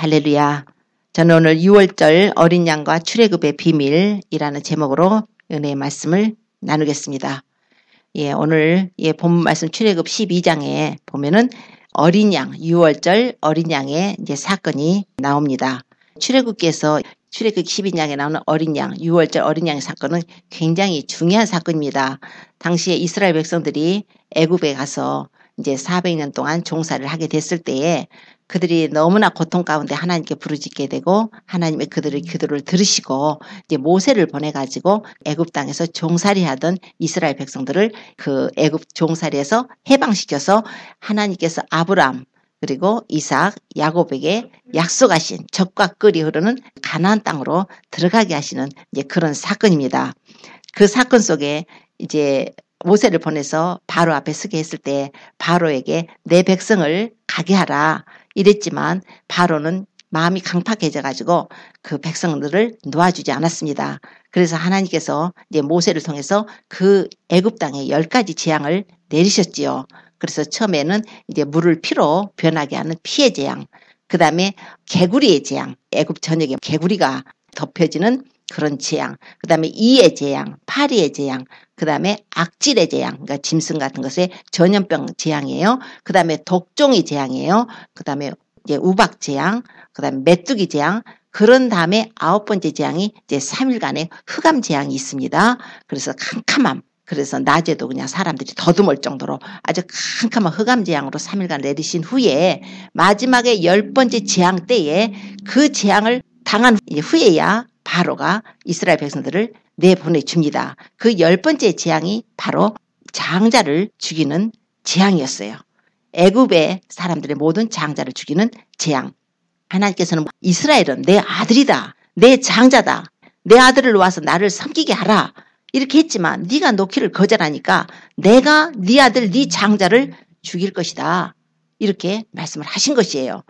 할렐루야. 저는 오늘 6월절 어린 양과 출애굽의 비밀이라는 제목으로 은혜의 말씀을 나누겠습니다. 오늘 본문 말씀 출애굽 12장에 보면은 어린 양, 6월절 어린 양의 이제 사건이 나옵니다. 출애굽기에서 출애굽 12장에 나오는 어린 양, 6월절 어린 양의 사건은 굉장히 중요한 사건입니다. 당시에 이스라엘 백성들이 애굽에 가서 이제 400년 동안 종살이를 하게 됐을 때에 그들이 너무나 고통 가운데 하나님께 부르짖게 되고 하나님의 그들의 기도를 들으시고 이제 모세를 보내가지고 애굽 땅에서 종살이하던 이스라엘 백성들을 그 애굽 종살이에서 해방시켜서 하나님께서 아브람 그리고 이삭, 야곱에게 약속하신 젖과 꿀이 흐르는 가나안 땅으로 들어가게 하시는 이제 그런 사건입니다. 그 사건 속에 이제 모세를 보내서 바로 앞에 서게 했을 때 바로에게 내 백성을 가게 하라 이랬지만 바로는 마음이 강팍해져 가지고 그 백성들을 놓아주지 않았습니다. 그래서 하나님께서 이제 모세를 통해서 그 애굽 땅에 10가지 재앙을 내리셨지요. 그래서 처음에는 이제 물을 피로 변하게 하는 피의 재앙, 그 다음에 개구리의 재앙, 애굽 전역에 개구리가 덮여지는 그런 재앙, 그 다음에 이의 재앙, 파리의 재앙, 그 다음에 악질의 재앙, 그러니까 짐승 같은 것의 전염병 재앙이에요. 그 다음에 독종의 재앙이에요. 그 다음에 이제 우박 재앙, 그 다음에 메뚜기 재앙, 그런 다음에 9번째 재앙이 이제 3일간의 흑암 재앙이 있습니다. 그래서 캄캄함. 그래서 낮에도 그냥 사람들이 더듬을 정도로 아주 캄캄한 흑암 재앙으로 3일간 내리신 후에 마지막에 10번째 재앙 때에 그 재앙을 당한 후에야 바로가 이스라엘 백성들을 내보내줍니다. 그 10번째 재앙이 바로 장자를 죽이는 재앙이었어요. 애굽의 사람들의 모든 장자를 죽이는 재앙. 하나님께서는 이스라엘은 내 아들이다. 내 장자다. 내 아들을 놓아서 나를 섬기게 하라. 이렇게 했지만 네가 놓기를 거절하니까 내가 네 아들 네 장자를 죽일 것이다. 이렇게 말씀을 하신 것이에요.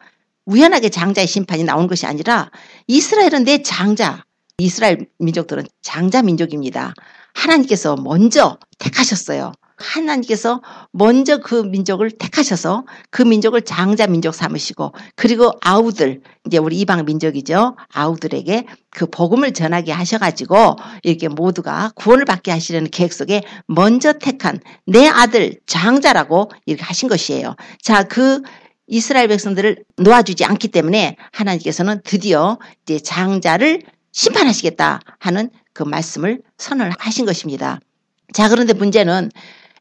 우연하게 장자의 심판이 나온 것이 아니라 이스라엘은 내 장자. 이스라엘 민족들은 장자 민족입니다. 하나님께서 먼저 택하셨어요. 하나님께서 먼저 그 민족을 택하셔서 그 민족을 장자 민족 삼으시고 그리고 아우들 이제 우리 이방 민족이죠. 아우들에게 그 복음을 전하게 하셔가지고 이렇게 모두가 구원을 받게 하시려는 계획 속에 먼저 택한 내 아들 장자라고 이렇게 하신 것이에요. 자, 그 이스라엘 백성들을 놓아주지 않기 때문에 하나님께서는 드디어 이제 장자를 심판하시겠다 하는 그 말씀을 선언하신 것입니다. 자, 그런데 문제는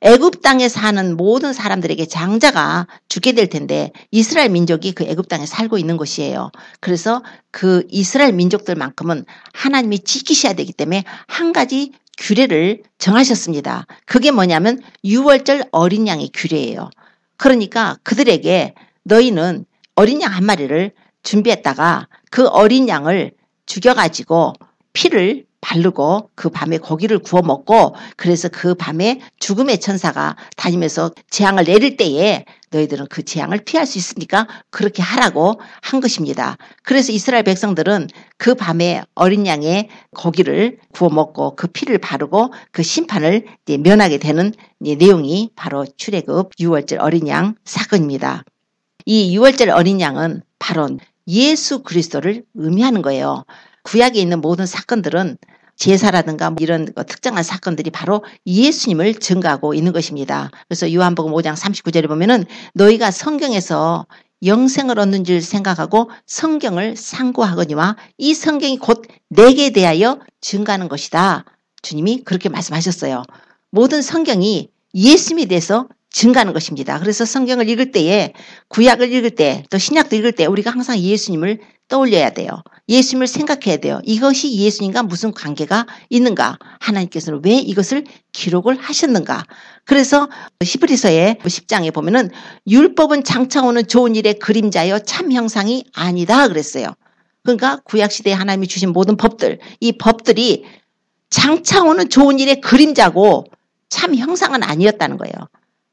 애굽 땅에 사는 모든 사람들에게 장자가 죽게 될 텐데 이스라엘 민족이 그 애굽 땅에 살고 있는 것이에요. 그래서 그 이스라엘 민족들만큼은 하나님이 지키셔야 되기 때문에 한 가지 규례를 정하셨습니다. 그게 뭐냐면 6월절 어린 양의 규례예요. 그러니까 그들에게 너희는 어린 양 한 마리를 준비했다가 그 어린 양을 죽여가지고 피를 바르고 그 밤에 고기를 구워 먹고 그래서 그 밤에 죽음의 천사가 다니면서 재앙을 내릴 때에 너희들은 그 재앙을 피할 수 있으니까 그렇게 하라고 한 것입니다. 그래서 이스라엘 백성들은 그 밤에 어린 양의 고기를 구워 먹고 그 피를 바르고 그 심판을 면하게 되는 내용이 바로 출애굽 6월절 어린 양 사건입니다. 이 6월절 어린 양은 바로 예수 그리스도를 의미하는 거예요. 구약에 있는 모든 사건들은 제사라든가 이런 특정한 사건들이 바로 예수님을 증거하고 있는 것입니다. 그래서 요한복음 5장 39절에 보면은 너희가 성경에서 영생을 얻는 줄 생각하고 성경을 상고하거니와 이 성경이 곧 내게 대하여 증거하는 것이다. 주님이 그렇게 말씀하셨어요. 모든 성경이 예수님에 대해서 증가하는 것입니다. 그래서 성경을 읽을 때에 구약을 읽을 때 또 신약도 읽을 때 우리가 항상 예수님을 떠올려야 돼요. 예수님을 생각해야 돼요. 이것이 예수님과 무슨 관계가 있는가? 하나님께서는 왜 이것을 기록을 하셨는가? 그래서 히브리서의 10장에 보면은 율법은 장차 오는 좋은 일의 그림자여 참 형상이 아니다 그랬어요. 그러니까 구약시대에 하나님이 주신 모든 법들, 이 법들이 장차 오는 좋은 일의 그림자고 참 형상은 아니었다는 거예요.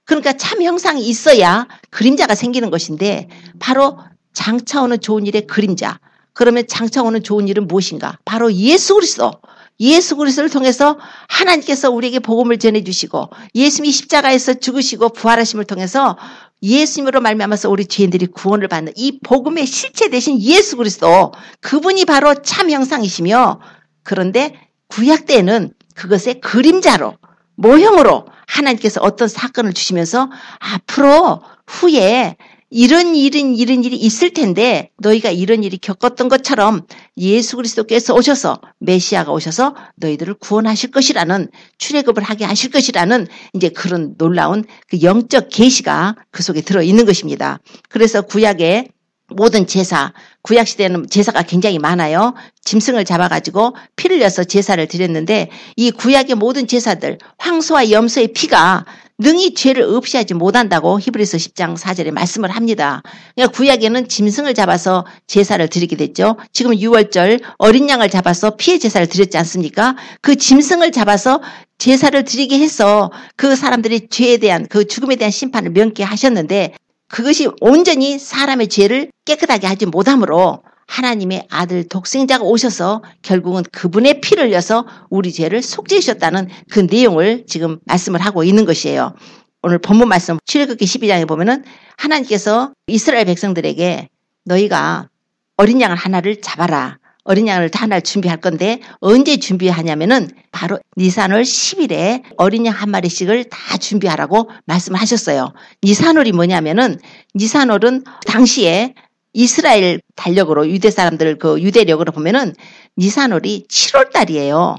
그러니까 참 형상이 있어야 그림자가 생기는 것인데 바로 장차 오는 좋은 일의 그림자. 그러면 장차 오는 좋은 일은 무엇인가? 바로 예수 그리스도. 예수 그리스도를 통해서 하나님께서 우리에게 복음을 전해주시고 예수님이 십자가에서 죽으시고 부활하심을 통해서 예수님으로 말미암아서 우리 죄인들이 구원을 받는 이 복음의 실체 되신 예수 그리스도, 그분이 바로 참 형상이시며, 그런데 구약 때에는 그것의 그림자로, 모형으로 하나님께서 어떤 사건을 주시면서 앞으로 후에 이런 일이 있을 텐데 너희가 이런 일이 겪었던 것처럼 예수 그리스도께서 오셔서, 메시아가 오셔서 너희들을 구원하실 것이라는, 출애굽을 하게 하실 것이라는 이제 그런 놀라운 그 영적 계시가 그 속에 들어있는 것입니다. 그래서 구약의 모든 제사, 구약 시대에는 제사가 굉장히 많아요. 짐승을 잡아가지고 피를 내서 제사를 드렸는데, 이 구약의 모든 제사들, 황소와 염소의 피가 능히 죄를 없이 하지 못한다고 히브리서 10장 4절에 말씀을 합니다. 그러니까 구약에는 짐승을 잡아서 제사를 드리게 됐죠. 지금 6월절 어린 양을 잡아서 피의 제사를 드렸지 않습니까? 그 짐승을 잡아서 제사를 드리게 해서 그 사람들이 죄에 대한, 그 죽음에 대한 심판을 면케 하셨는데, 그것이 온전히 사람의 죄를 깨끗하게 하지 못하므로 하나님의 아들 독생자가 오셔서 결국은 그분의 피를 흘려서 우리 죄를 속죄하셨다는 그 내용을 지금 말씀을 하고 있는 것이에요. 오늘 본문 말씀 출애굽기 12장에 보면은 하나님께서 이스라엘 백성들에게 너희가 어린 양을 하나를 잡아라. 어린 양을 하나를 준비할 건데 언제 준비하냐면은 바로 니산월 10일에 어린 양 한 마리씩을 다 준비하라고 말씀을 하셨어요. 니산월이 뭐냐면은, 니산월은 당시에 이스라엘 달력으로, 유대 사람들 그 유대력으로 보면은 니산월이 7월 달이에요.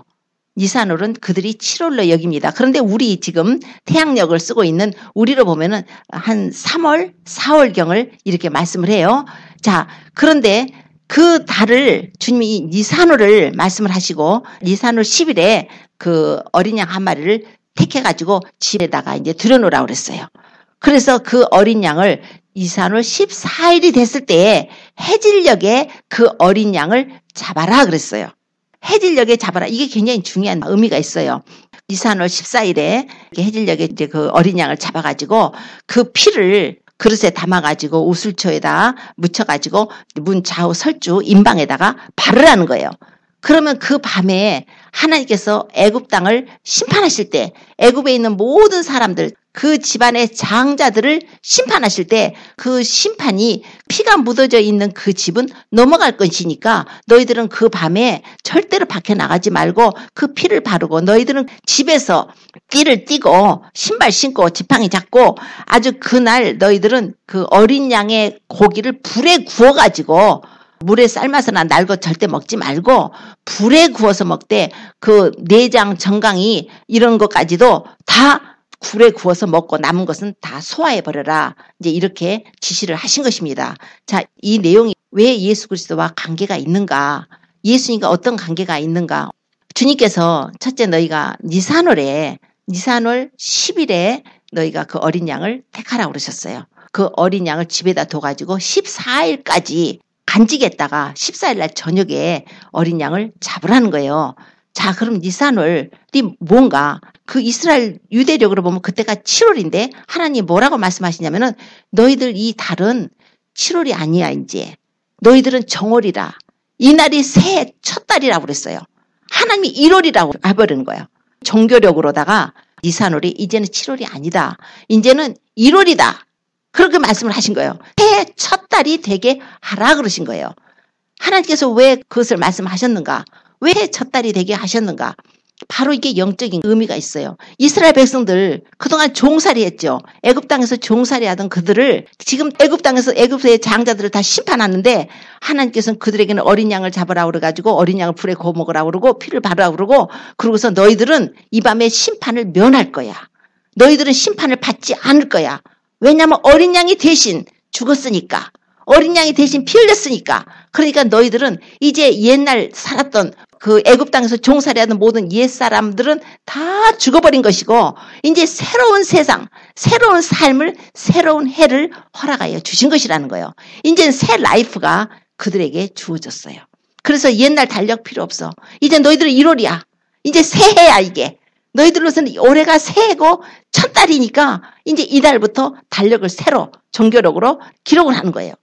니산월은 그들이 7월로 여깁니다. 그런데 우리 지금 태양력을 쓰고 있는 우리로 보면은 한 3월, 4월경을 이렇게 말씀을 해요. 자, 그런데 그 달을 주님이 니산월을 말씀을 하시고, 니산월 10일에 그 어린 양 한 마리를 택해가지고 집에다가 이제 들여놓으라고 그랬어요. 그래서 그 어린 양을 니산월 14일이 됐을 때에 해질녘에 그 어린 양을 잡아라 그랬어요. 해질녘에 잡아라. 이게 굉장히 중요한 의미가 있어요. 니산월 14일에 해질녘에 이제 그 어린 양을 잡아가지고 그 피를 그릇에 담아가지고 우슬초에다 묻혀가지고 문 좌우 설주 임방에다가 바르라는 거예요. 그러면 그 밤에 하나님께서 애굽 땅을 심판하실 때, 애굽에 있는 모든 사람들, 그 집안의 장자들을 심판하실 때 그 심판이 피가 묻어져 있는 그 집은 넘어갈 것이니까 너희들은 그 밤에 절대로 밖에 나가지 말고 그 피를 바르고, 너희들은 집에서 띠를 띠고 신발 신고 지팡이 잡고 아주 그날 너희들은 그 어린 양의 고기를 불에 구워가지고, 물에 삶아서나 날거 절대 먹지 말고 불에 구워서 먹되 그 내장, 정강이 이런 것까지도 다 불에 구워서 먹고 남은 것은 다 소화해버려라. 이제 이렇게 지시를 하신 것입니다. 자, 이 내용이 왜 예수 그리스도와 관계가 있는가? 예수님과 어떤 관계가 있는가? 주님께서 첫째 너희가 니산월 10일에 너희가 그 어린 양을 택하라고 그러셨어요. 그 어린 양을 집에다 둬가지고 14일까지 간직했다가 14일날 저녁에 어린 양을 잡으라는 거예요. 자, 그럼 니산월이 뭔가? 그 이스라엘 유대력으로 보면 그때가 7월인데 하나님 뭐라고 말씀하시냐면은 너희들 이 달은 7월이 아니야 이제. 너희들은 정월이라. 이 날이 새해 첫 달이라고 그랬어요. 하나님이 1월이라고 해버리는 거예요. 종교력으로다가 니산월이 이제는 7월이 아니다. 이제는 1월이다. 그렇게 말씀을 하신 거예요. 새해 첫 달이 되게 하라 그러신 거예요. 하나님께서 왜 그것을 말씀하셨는가? 왜 첫 달이 되게 하셨는가? 바로 이게 영적인 의미가 있어요. 이스라엘 백성들 그동안 종살이 했죠. 애굽 땅에서 종살이 하던 그들을 지금 애굽 땅에서 애굽의 장자들을 다 심판하는데 하나님께서는 그들에게는 어린 양을 잡으라고 그래가지고 어린 양을 불에 구워 먹으라고 그러고 피를 바르라고 그러고, 그러고서 너희들은 이 밤에 심판을 면할 거야. 너희들은 심판을 받지 않을 거야. 왜냐하면 어린 양이 대신 죽었으니까. 어린 양이 대신 피 흘렸으니까. 그러니까 너희들은 이제 옛날 살았던 그 애굽 땅에서 종살이하는 모든 옛사람들은 다 죽어버린 것이고 이제 새로운 세상, 새로운 삶을, 새로운 해를 허락하여 주신 것이라는 거예요. 이제는 새 라이프가 그들에게 주어졌어요. 그래서 옛날 달력 필요 없어. 이제 너희들은 1월이야. 이제 새해야 이게. 너희들로서는 올해가 새해고 첫 달이니까 이제 이달부터 달력을 새로 종교력으로 기록을 하는 거예요.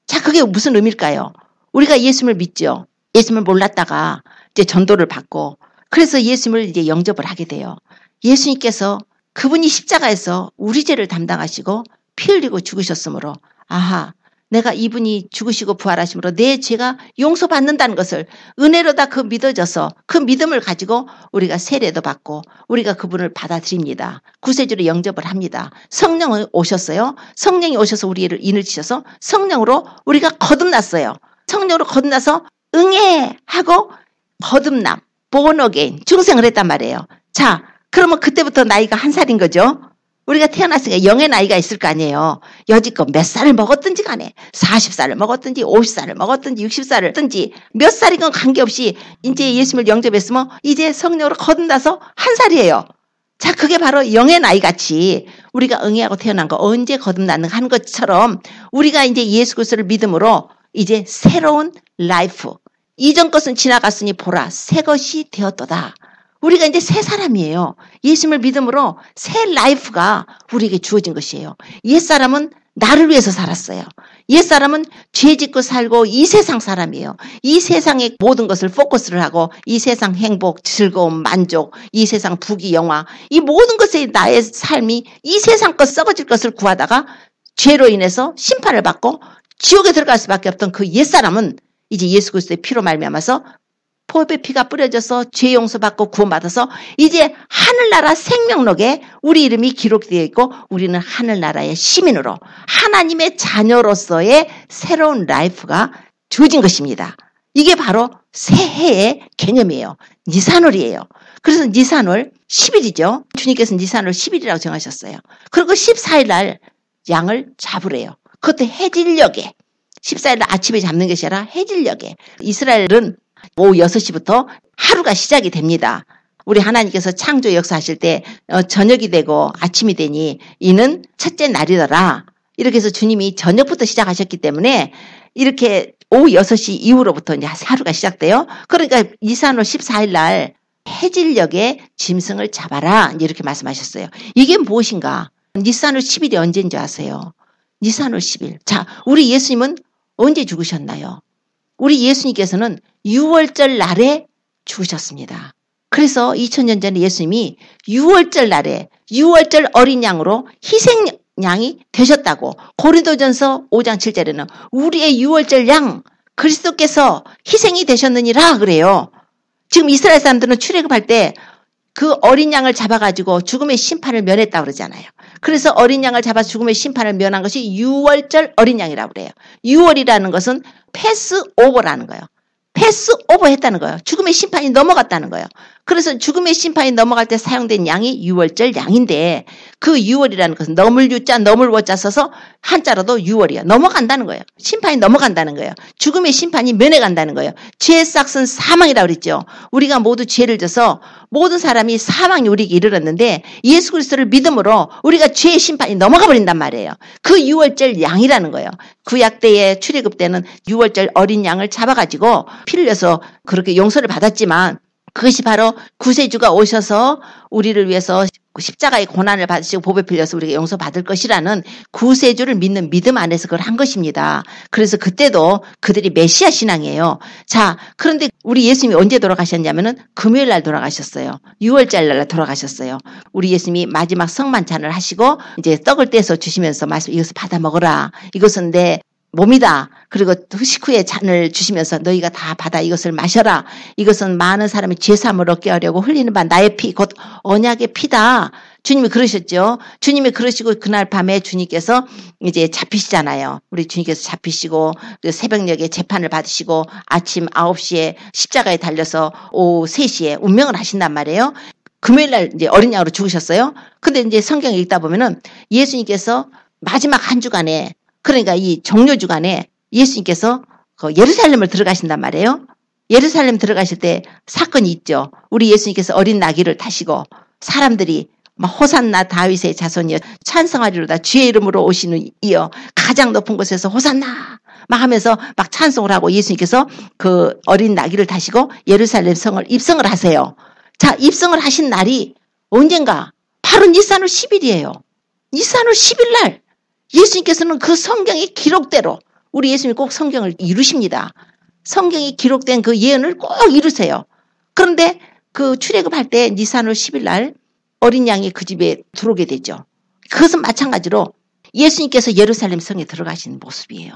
자, 그게 무슨 의미일까요? 우리가 예수님을 믿죠. 예수님을 몰랐다가 이제 전도를 받고 그래서 예수님을 이제 영접을 하게 돼요. 예수님께서 그분이 십자가에서 우리 죄를 담당하시고 피 흘리고 죽으셨으므로 아하 내가 이분이 죽으시고 부활하심으로 내 죄가 용서받는다는 것을 은혜로 다 그 믿어져서 그 믿음을 가지고 우리가 세례도 받고 우리가 그분을 받아들입니다. 구세주로 영접을 합니다. 성령이 오셨어요. 성령이 오셔서 우리를 인을 치셔서 성령으로 우리가 거듭났어요. 성령으로 거듭나서 응애 하고 거듭남 born again 중생을 했단 말이에요. 자 그러면 그때부터 나이가 1살인 거죠. 우리가 태어났으니까 영의 나이가 있을 거 아니에요. 여지껏 몇 살을 먹었든지 간에 40살을 먹었든지 50살을 먹었든지 60살을 먹든지 몇 살이건 관계없이 이제 예수님을 영접했으면 이제 성령으로 거듭나서 1살이에요. 자 그게 바로 영의 나이 같이 우리가 응애하고 태어난 거 언제 거듭나는 하는 것처럼 우리가 이제 예수 그리스도를 믿음으로 이제 새로운 라이프 이전 것은 지나갔으니 보라 새 것이 되었도다. 우리가 이제 새 사람이에요. 예수님을 믿음으로 새 라이프가 우리에게 주어진 것이에요. 옛사람은 나를 위해서 살았어요. 옛사람은 죄 짓고 살고 이 세상 사람이에요. 이 세상의 모든 것을 포커스를 하고 이 세상 행복, 즐거움, 만족, 이 세상 부귀, 영화 이 모든 것에 나의 삶이 이 세상 것 썩어질 것을 구하다가 죄로 인해서 심판을 받고 지옥에 들어갈 수밖에 없던 그 옛사람은 이제 예수 그리스도의 피로 말미암아서 보혈의 피가 뿌려져서 죄 용서받고 구원받아서 이제 하늘나라 생명록에 우리 이름이 기록되어 있고 우리는 하늘나라의 시민으로 하나님의 자녀로서의 새로운 라이프가 주어진 것입니다. 이게 바로 새해의 개념이에요. 니산월이에요. 그래서 니산월 10일이죠. 주님께서 니산월 10일이라고 정하셨어요. 그리고 14일 날 양을 잡으래요. 그것도 해질녘에 14일 날 아침에 잡는 것이 아니라 해질녘에 이스라엘은 오후 6시부터 하루가 시작이 됩니다. 우리 하나님께서 창조 역사하실 때 저녁이 되고 아침이 되니 이는 첫째 날이더라. 이렇게 해서 주님이 저녁부터 시작하셨기 때문에 이렇게 오후 6시 이후로부터 이제 하루가 시작돼요. 그러니까 니산월 14일 날 해질녘에 짐승을 잡아라. 이렇게 말씀하셨어요. 이게 무엇인가? 니산월 10일이 언제인 줄 아세요? 니산월 10일. 자, 우리 예수님은 언제 죽으셨나요? 우리 예수님께서는 6월절 날에 죽으셨습니다. 그래서 2000년 전에 예수님이 6월절 날에 6월절 어린 양으로 희생양이 되셨다고 고린도전서 5장 7절에는 우리의 6월절 양 그리스도께서 희생이 되셨느니라 그래요. 지금 이스라엘 사람들은 출애굽할 때 그 어린 양을 잡아가지고 죽음의 심판을 면했다고 그러잖아요. 그래서 어린 양을 잡아 죽음의 심판을 면한 것이 6월절 어린 양이라고 그래요. 6월이라는 것은 패스오버라는 거예요. 패스오버 했다는 거예요. 죽음의 심판이 넘어갔다는 거예요. 그래서 죽음의 심판이 넘어갈 때 사용된 양이 6월절 양인데 그 6월이라는 것은 넘을 유자 넘을 워자 써서 한자로도 6월이야. 넘어간다는 거예요. 심판이 넘어간다는 거예요. 죽음의 심판이 면해간다는 거예요. 죄의 싹은 사망이라고 그랬죠. 우리가 모두 죄를 져서 모든 사람이 사망이 우리에게 이르렀는데 예수 그리스도를 믿음으로 우리가 죄의 심판이 넘어가 버린단 말이에요. 그 6월절 양이라는 거예요. 구약 때의 출애굽 때는 6월절 어린 양을 잡아가지고 피를 흘려서 그렇게 용서를 받았지만 그것이 바로 구세주가 오셔서 우리를 위해서 십자가의 고난을 받으시고 보배 빌려서 우리가 용서받을 것이라는 구세주를 믿는 믿음 안에서 그걸 한 것입니다. 그래서 그때도 그들이 메시아 신앙이에요. 자, 그런데 우리 예수님이 언제 돌아가셨냐면은 금요일 날 돌아가셨어요. 6월절 날 돌아가셨어요. 우리 예수님이 마지막 성만찬을 하시고 이제 떡을 떼서 주시면서 말씀 이것을 받아 먹어라. 이것은 내 몸이다. 그리고 식후에 잔을 주시면서 너희가 다 받아 이것을 마셔라. 이것은 많은 사람이 죄사함을 얻게 하려고 흘리는 바 나의 피 곧 언약의 피다. 주님이 그러셨죠. 주님이 그러시고 그날 밤에 주님께서 이제 잡히시잖아요. 우리 주님께서 잡히시고 새벽녘에 재판을 받으시고 아침 9시에 십자가에 달려서 오후 3시에 운명을 하신단 말이에요. 금요일 날 이제 어린 양으로 죽으셨어요. 근데 이제 성경을 읽다 보면은 예수님께서 마지막 한 주간에 그러니까 이 종료 주간에 예수님께서 예루살렘을 들어가신단 말이에요. 예루살렘 들어가실 때 사건이 있죠. 우리 예수님께서 어린 나귀를 타시고 사람들이 막 호산나 다윗의 자손이여 찬송하리로다 주의 이름으로 오시는 이여 가장 높은 곳에서 호산나 막 하면서 막 찬송을 하고 예수님께서 그 어린 나귀를 타시고 예루살렘 성을 입성을 하세요. 자, 입성을 하신 날이 언젠가 바로 니산월 10일이에요. 니산월 10일 날 예수님께서는 그 성경의 기록대로 우리 예수님이 꼭 성경을 이루십니다. 성경이 기록된 그 예언을 꼭 이루세요. 그런데 그 출애굽할 때 니산월 10일 날 어린 양이 그 집에 들어오게 되죠. 그것은 마찬가지로 예수님께서 예루살렘 성에 들어가시는 모습이에요.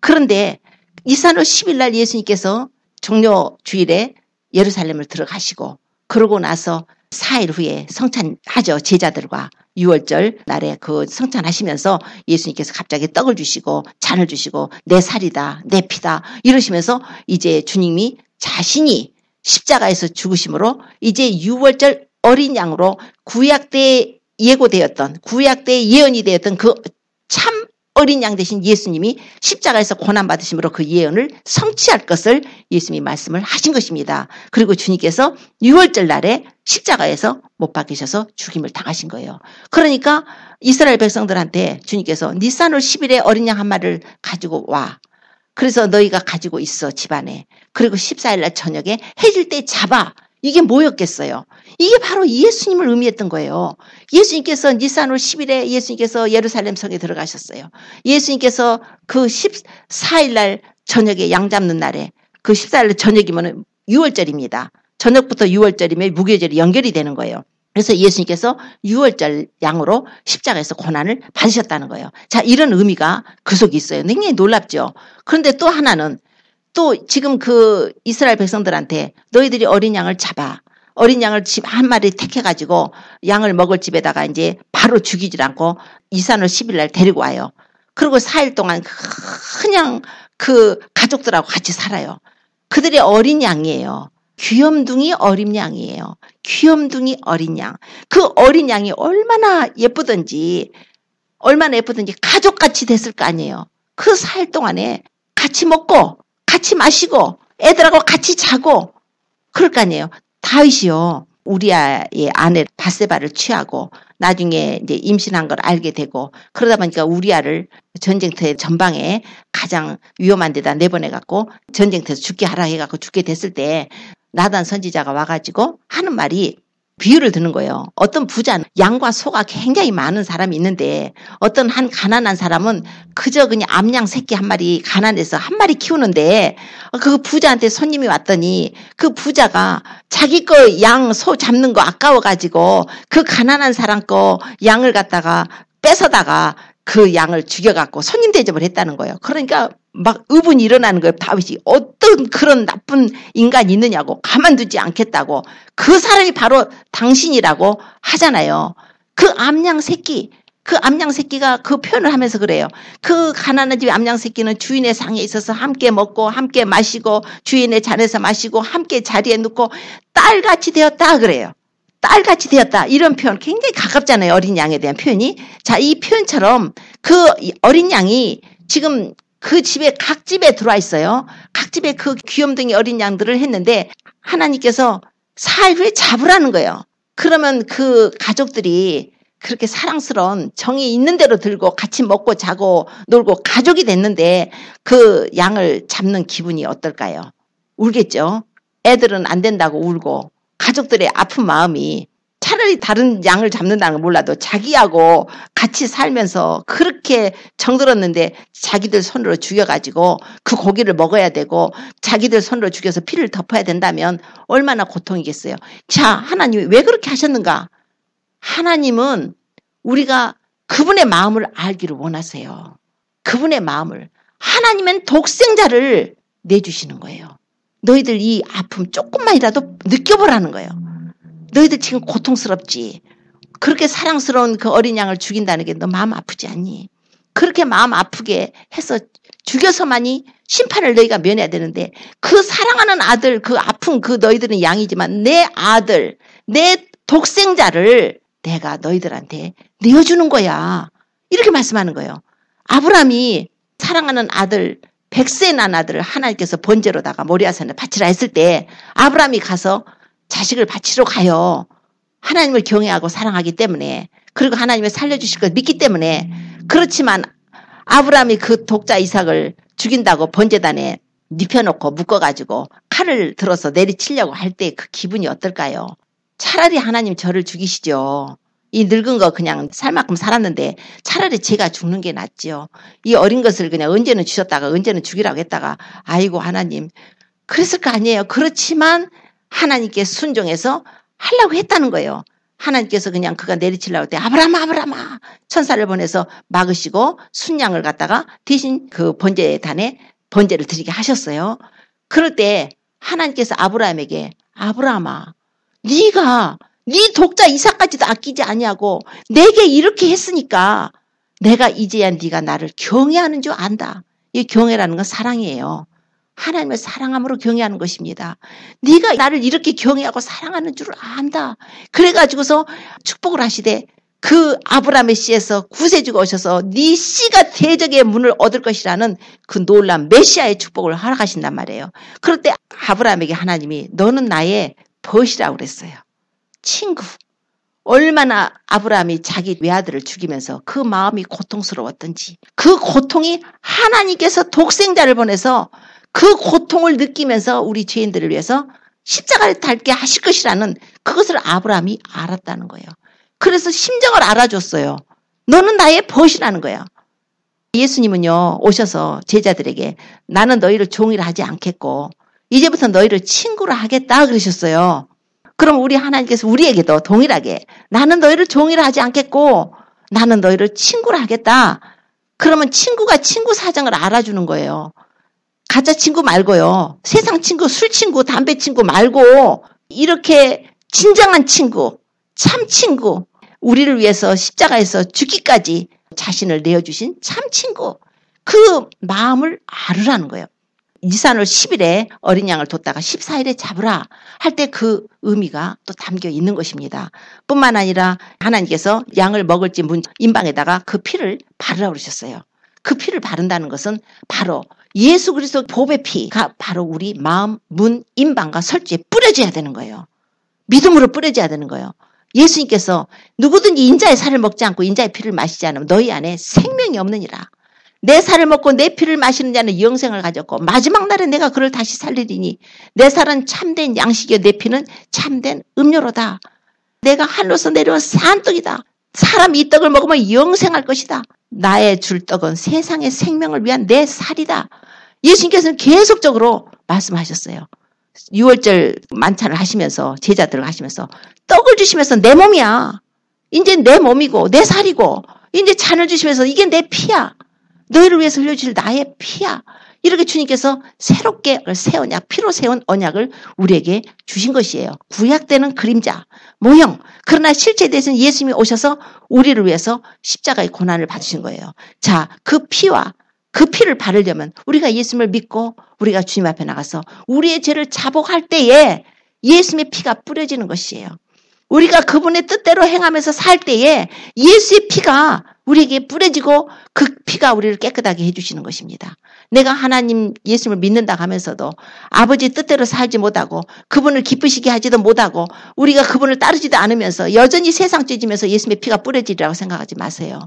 그런데 니산월 10일 날 예수님께서 종료 주일에 예루살렘을 들어가시고 그러고 나서 4일 후에 성찬하죠. 제자들과 6월절 날에 그 성찬하시면서 예수님께서 갑자기 떡을 주시고 잔을 주시고 내 살이다 내 피다 이러시면서 이제 주님이 자신이 십자가에서 죽으심으로 이제 6월절 어린 양으로 구약 때에 예고되었던 구약 때에 예언이 되었던 그 참 어린 양 대신 예수님이 십자가에서 고난받으심으로 그 예언을 성취할 것을 예수님이 말씀을 하신 것입니다. 그리고 주님께서 6월절 날에 십자가에서 못 박히셔서 죽임을 당하신 거예요. 그러니까 이스라엘 백성들한테 주님께서 니산월 10일에 어린 양 한 마리를 가지고 와. 그래서 너희가 가지고 있어 집안에. 그리고 14일 날 저녁에 해질 때 잡아. 이게 뭐였겠어요? 이게 바로 예수님을 의미했던 거예요. 예수님께서 니산월 10일에 예수님께서 예루살렘 성에 들어가셨어요. 예수님께서 그 14일 날 저녁에 양 잡는 날에 그 14일 날 저녁이면 6월절입니다. 저녁부터 6월절이면 무교절이 연결이 되는 거예요. 그래서 예수님께서 6월절 양으로 십자가에서 고난을 받으셨다는 거예요. 자, 이런 의미가 그 속에 있어요. 굉장히 놀랍죠. 그런데 또 하나는 또 지금 그 이스라엘 백성들한테 너희들이 어린 양을 잡아. 어린 양을 집 한 마리 택해가지고 양을 먹을 집에다가 이제 바로 죽이질 않고 니산월 10일 날 데리고 와요. 그리고 4일 동안 그냥 그 가족들하고 같이 살아요. 그들의 어린 양이에요. 귀염둥이 어린 양이에요. 귀염둥이 어린 양. 그 어린 양이 얼마나 예쁘든지 가족같이 됐을 거 아니에요. 그 4일 동안에 같이 먹고 같이 마시고 애들하고 같이 자고 그럴 거 아니에요. 다윗이요. 우리아의 아내 바세바를 취하고 나중에 이제 임신한 걸 알게 되고 그러다 보니까 우리아를 전쟁터 전방에 가장 위험한 데다 내보내갖고 전쟁터에서 죽게 하라 해갖고 죽게 됐을 때 나단 선지자가 와가지고 하는 말이 비유를 드는 거예요. 어떤 부자는 양과 소가 굉장히 많은 사람이 있는데 어떤 한 가난한 사람은 그저 그냥 암양 새끼 한 마리 가난해서 한 마리 키우는데 그 부자한테 손님이 왔더니 그 부자가 자기 거 양, 소 잡는 거 아까워가지고 그 가난한 사람 거 양을 갖다가 뺏어다가 그 양을 죽여갖고 손님 대접을 했다는 거예요. 그러니까 막 의분이 일어나는 거예요. 다윗이 어떤 그런 나쁜 인간이 있느냐고 가만두지 않겠다고. 그 사람이 바로 당신이라고 하잖아요. 그 암양 새끼가 그 표현을 하면서 그래요. 그 가난한 집 암양 새끼는 주인의 상에 있어서 함께 먹고 함께 마시고 주인의 잔에서 마시고 함께 자리에 눕고 딸같이 되었다 그래요. 딸같이 되었다. 이런 표현 굉장히 가깝잖아요. 어린 양에 대한 표현이. 자, 이 표현처럼 그 어린 양이 지금 그 집에 각 집에 들어와 있어요. 각 집에 그 귀염둥이 어린 양들을 했는데 하나님께서 4일 후에 잡으라는 거예요. 그러면 그 가족들이 그렇게 사랑스러운 정이 있는 대로 들고 같이 먹고 자고 놀고 가족이 됐는데 그 양을 잡는 기분이 어떨까요? 울겠죠. 애들은 안 된다고 울고 가족들의 아픈 마음이 차라리 다른 양을 잡는다는 건 몰라도 자기하고 같이 살면서 그렇게 정들었는데 자기들 손으로 죽여가지고 그 고기를 먹어야 되고 자기들 손으로 죽여서 피를 덮어야 된다면 얼마나 고통이겠어요. 자, 하나님이 왜 그렇게 하셨는가? 하나님은 우리가 그분의 마음을 알기를 원하세요. 그분의 마음을. 하나님은 독생자를 내주시는 거예요. 너희들 이 아픔 조금만이라도 느껴보라는 거예요. 너희들 지금 고통스럽지. 그렇게 사랑스러운 그 어린 양을 죽인다는 게 너 마음 아프지 않니? 그렇게 마음 아프게 해서 죽여서만이 심판을 너희가 면해야 되는데 그 사랑하는 아들, 그 아픈 그 너희들은 양이지만 내 아들, 내 독생자를 내가 너희들한테 내어주는 거야. 이렇게 말씀하는 거예요. 아브라함이 사랑하는 아들 100세 난 아들을 하나님께서 번제로다가 모리아산에 바치라 했을 때 아브라함이 가서 자식을 바치러 가요. 하나님을 경외하고 사랑하기 때문에 그리고 하나님을 살려주실 걸 믿기 때문에 그렇지만 아브라함이 그 독자 이삭을 죽인다고 번제단에 눕혀놓고 묶어가지고 칼을 들어서 내리치려고 할 때 그 기분이 어떨까요? 차라리 하나님 저를 죽이시죠. 이 늙은 거 그냥 살 만큼 살았는데 차라리 제가 죽는 게 낫죠. 이 어린 것을 그냥 언제는 주셨다가 언제는 죽이라고 했다가 아이고 하나님 그랬을 거 아니에요. 그렇지만 하나님께 순종해서 하려고 했다는 거예요. 하나님께서 그냥 그가 내리치려고 할 때 아브라함아 아브라함아 천사를 보내서 막으시고 순양을 갖다가 대신 그 번제단에 번제를 드리게 하셨어요. 그럴 때 하나님께서 아브라함에게 아브라함아 네가 네 독자 이삭까지도 아끼지 아니하고 내게 이렇게 했으니까 내가 이제야 네가 나를 경외하는 줄 안다. 이 경외라는 건 사랑이에요. 하나님을 사랑함으로 경외하는 것입니다. 네가 나를 이렇게 경외하고 사랑하는 줄 안다. 그래가지고서 축복을 하시되 그 아브라함의 씨에서 구세주가 오셔서 네 씨가 대적의 문을 얻을 것이라는 그 놀라운 메시아의 축복을 허락하신단 말이에요. 그럴 때 아브라함에게 하나님이 너는 나의 벗이라고 그랬어요. 친구. 얼마나 아브라함이 자기 외아들을 죽이면서 그 마음이 고통스러웠던지 그 고통이 하나님께서 독생자를 보내서 그 고통을 느끼면서 우리 죄인들을 위해서 십자가를 달게 하실 것이라는 그것을 아브라함이 알았다는 거예요. 그래서 심정을 알아줬어요. 너는 나의 벗이라는 거예요. 예수님은요 오셔서 제자들에게 나는 너희를 종이라 하지 않겠고 이제부터 너희를 친구라 하겠다 그러셨어요. 그럼 우리 하나님께서 우리에게도 동일하게 나는 너희를 종이라 하지 않겠고 나는 너희를 친구라 하겠다. 그러면 친구가 친구 사정을 알아주는 거예요. 가짜 친구 말고요. 세상 친구, 술 친구, 담배 친구 말고 이렇게 진정한 친구, 참 친구, 우리를 위해서 십자가에서 죽기까지 자신을 내어주신 참 친구, 그 마음을 알으라는 거예요. 니산월 10일에 어린 양을 뒀다가 14일에 잡으라 할 때 그 의미가 또 담겨 있는 것입니다. 뿐만 아니라 하나님께서 양을 먹을지 문 임방에다가 그 피를 바르라고 그러셨어요. 그 피를 바른다는 것은 바로 예수 그리스도 보배 피가 바로 우리 마음, 문, 임방과 설주에 뿌려져야 되는 거예요. 믿음으로 뿌려져야 되는 거예요. 예수님께서 누구든지 인자의 살을 먹지 않고 인자의 피를 마시지 않으면 너희 안에 생명이 없느니라. 내 살을 먹고 내 피를 마시는 자는 영생을 가졌고 마지막 날에 내가 그를 다시 살리리니 내 살은 참된 양식이요 내 피는 참된 음료로다. 내가 하늘로서 내려온 산떡이다. 사람이 이 떡을 먹으면 영생할 것이다. 나의 줄 떡은 세상의 생명을 위한 내 살이다. 예수님께서는 계속적으로 말씀하셨어요. 6월절 만찬을 하시면서 제자들을 하시면서 떡을 주시면서 내 몸이야. 이제 내 몸이고 내 살이고 이제 잔을 주시면서 이게 내 피야. 너희를 위해서 흘려주실 나의 피야. 이렇게 주님께서 새롭게 새 언약, 피로 세운 언약을 우리에게 주신 것이에요. 구약되는 그림자, 모형. 그러나 실제 대해서는 예수님이 오셔서 우리를 위해서 십자가의 고난을 받으신 거예요. 자, 그 피와 그 피를 바르려면 우리가 예수님을 믿고 우리가 주님 앞에 나가서 우리의 죄를 자복할 때에 예수님의 피가 뿌려지는 것이에요. 우리가 그분의 뜻대로 행하면서 살 때에 예수의 피가 우리에게 뿌려지고 그 피가 우리를 깨끗하게 해주시는 것입니다. 내가 하나님 예수님을 믿는다 하면서도 아버지 뜻대로 살지 못하고 그분을 기쁘시게 하지도 못하고 우리가 그분을 따르지도 않으면서 여전히 세상 찢으면서 예수님의 피가 뿌려지리라고 생각하지 마세요.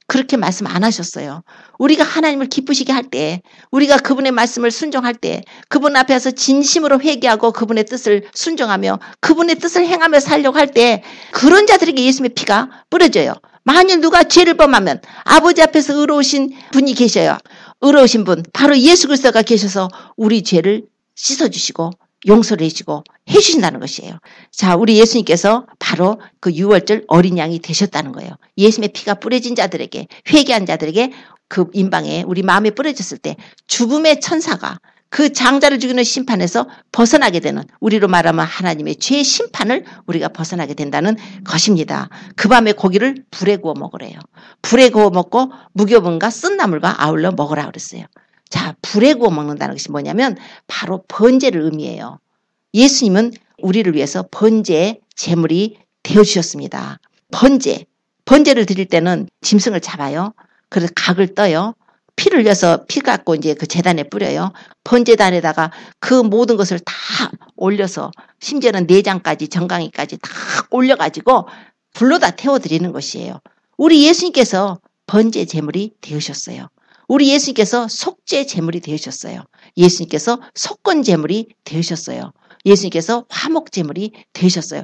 그렇게 말씀 안 하셨어요. 우리가 하나님을 기쁘시게 할 때, 우리가 그분의 말씀을 순종할 때, 그분 앞에서 진심으로 회개하고 그분의 뜻을 순종하며 그분의 뜻을 행하며 살려고 할 때 그런 자들에게 예수님의 피가 뿌려져요. 만일 누가 죄를 범하면 아버지 앞에서 의로우신 분이 계셔요. 의로우신 분, 바로 예수 그리스도가 계셔서 우리 죄를 씻어주시고 용서를 해주시고 해주신다는 것이에요. 자, 우리 예수님께서 바로 그 6월절 어린 양이 되셨다는 거예요. 예수님의 피가 뿌려진 자들에게, 회개한 자들에게 그 임방에 우리 마음에 뿌려졌을 때 죽음의 천사가 그 장자를 죽이는 심판에서 벗어나게 되는, 우리로 말하면 하나님의 죄 심판을 우리가 벗어나게 된다는 것입니다. 그 밤에 고기를 불에 구워 먹으래요. 불에 구워 먹고 무교분과 쓴나물과 아울러 먹으라 그랬어요. 자, 불에 구워 먹는다는 것이 뭐냐면 바로 번제를 의미해요. 예수님은 우리를 위해서 번제 제물이 되어주셨습니다. 번제를 드릴 때는 짐승을 잡아요. 그래서 각을 떠요. 피를 흘려서 피 갖고 이제 그 제단에 뿌려요. 번제단에다가 그 모든 것을 다 올려서 심지어는 내장까지 정강이까지 다 올려가지고 불로다 태워드리는 것이에요. 우리 예수님께서 번제 제물이 되으셨어요. 우리 예수님께서 속죄 제물이 되으셨어요. 예수님께서 속건 제물이 되으셨어요. 예수님께서 화목 제물이 되으셨어요.